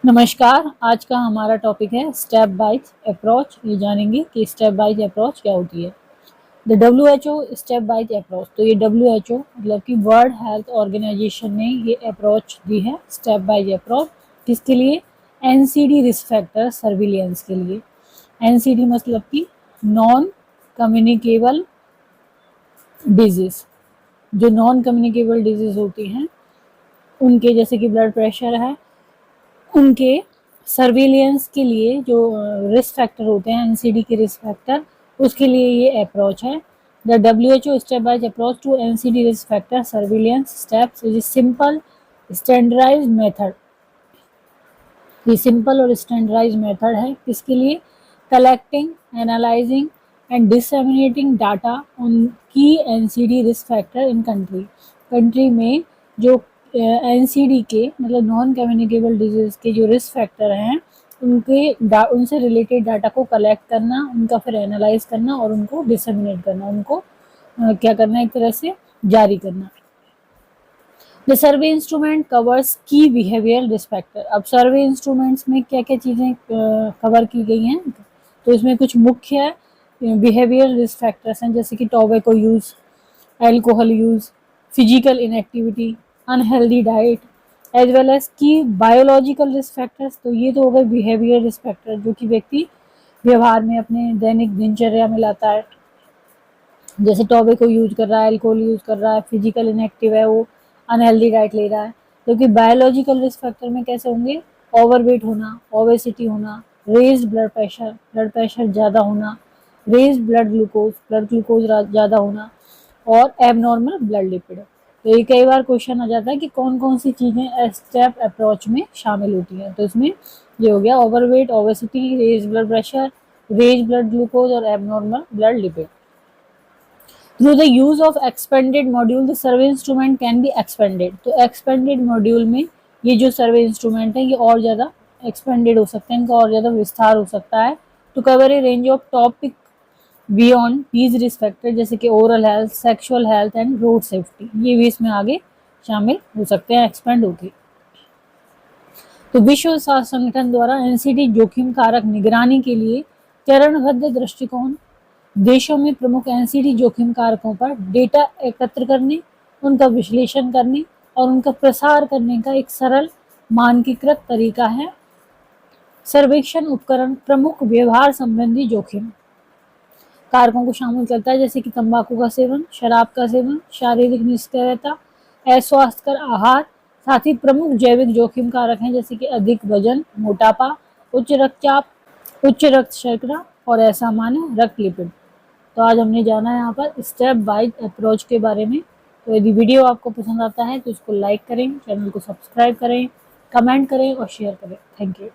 नमस्कार। आज का हमारा टॉपिक है स्टेप वाइज अप्रोच। ये जानेंगे कि स्टेप वाइज अप्रोच क्या होती है। The WHO step wise approach, तो ये WHO मतलब कि वर्ल्ड हेल्थ ऑर्गेनाइजेशन ने ये अप्रोच दी है, स्टेप वाइज अप्रोच। किसके लिए? NCD रिस्क फैक्टर सर्विलियंस के लिए। NCD मतलब कि नॉन कम्युनिकेबल डिजीज। जो नॉन कम्युनिकेबल डिजीज होती हैं उनके, जैसे कि ब्लड प्रेशर है, उनके सर्विलियंस के लिए जो रिस्क फैक्टर होते हैं, एनसीडी के रिस्क फैक्टर, उसके लिए ये अप्रोच है। The WHO stepwise approach to NCD risk factor surveillance steps is simple standardised method. ये सिंपल और स्टैंडर्डाइज्ड मेथड है किसके लिए? Collecting, analysing and disseminating data on key NCD risk factor in country में जो NCD के मतलब non communicable disease के जो रिस्क फैक्टर हैं उनसे रिलेटेड डाटा को कलेक्ट करना, उनका फिर एनालाइज करना और उनको डिसएमिनेट करना, उनको क्या करना, एक तरह से जारी करना। द सर्वे इंस्ट्रूमेंट कवर्स की बिहेवियर रिस्क फैक्टर। अब सर्वे इंस्ट्रूमेंट्स में क्या क्या चीज़ें कवर की गई हैं, तो इसमें कुछ मुख्य बिहेवियर रिस्क फैक्टर्स हैं, जैसे कि tobacco use, alcohol use, physical inactivity, unhealthy diet, as well as key biological risk factors. तो ये तो हो गए बिहेवियर रिस्क फैक्टर जो कि व्यक्ति व्यवहार में अपने दैनिक दिनचर्या में लाता है, जैसे टोबैको यूज कर रहा है, एल्कोहल यूज कर रहा है, फिजिकल इनएक्टिव है, वो अनहेल्दी डाइट ले रहा है। क्योंकि बायोलॉजिकल रिस्क फैक्टर में कैसे होंगे? ओवरवेट होना, ओबेसिटी होना, रेज्ड ब्लड प्रेशर ज़्यादा होना, रेज्ड ब्लड ग्लूकोज ज़्यादा होना और एबनॉर्मल ब्लड लिपिड। तो ये कई बार क्वेश्चन आ जाता है कि कौन कौन सी चीज़ें स्टेप अप्रोच में शामिल होती हैं। तो इसमें ये हो गया overweight, obesity, raised blood pressure, raised blood glucose और abnormal blood lipid. Through the use of expanded module the survey instrument can be expanded. तो एक्सपेंडेड मॉड्यूल में ये जो सर्वे इंस्ट्रूमेंट है ये और ज़्यादा एक्सपेंडेड हो सकते हैं, इनका और ज़्यादा विस्तार हो सकता है to cover a range of topic beyond these risk factor, जैसे कि oral health, sexual health and road safety, ये भी इसमें आगे शामिल हो सकते हैं, एक्सपेंड होके। तो विश्व स्वास्थ्य संगठन द्वारा एनसीडी जोखिम कारक निगरानी के लिए चरणबद्ध दृष्टिकोण देशों में प्रमुख एनसीडी जोखिम कारकों पर डेटा एकत्र करने, उनका विश्लेषण करने और उनका प्रसार करने का एक सरल मानकीकृत तरीका है। सर्वेक्षण उपकरण प्रमुख व्यवहार संबंधी जोखिम कारकों को शामिल करता है, जैसे कि तंबाकू का सेवन, शराब का सेवन, शारीरिक निष्क्रियता, अस्वास्थ्यकर आहार। साथ ही प्रमुख जैविक जोखिम कारक हैं, जैसे कि अधिक वजन, मोटापा, उच्च रक्तचाप, उच्च रक्त शर्करा और असामान्य रक्त लिपिड। तो आज हमने जाना है यहाँ पर स्टेप वाइज अप्रोच के बारे में। तो यदि वीडियो आपको पसंद आता है तो इसको लाइक करें, चैनल को सब्सक्राइब करें, कमेंट करें और शेयर करें। Thank you.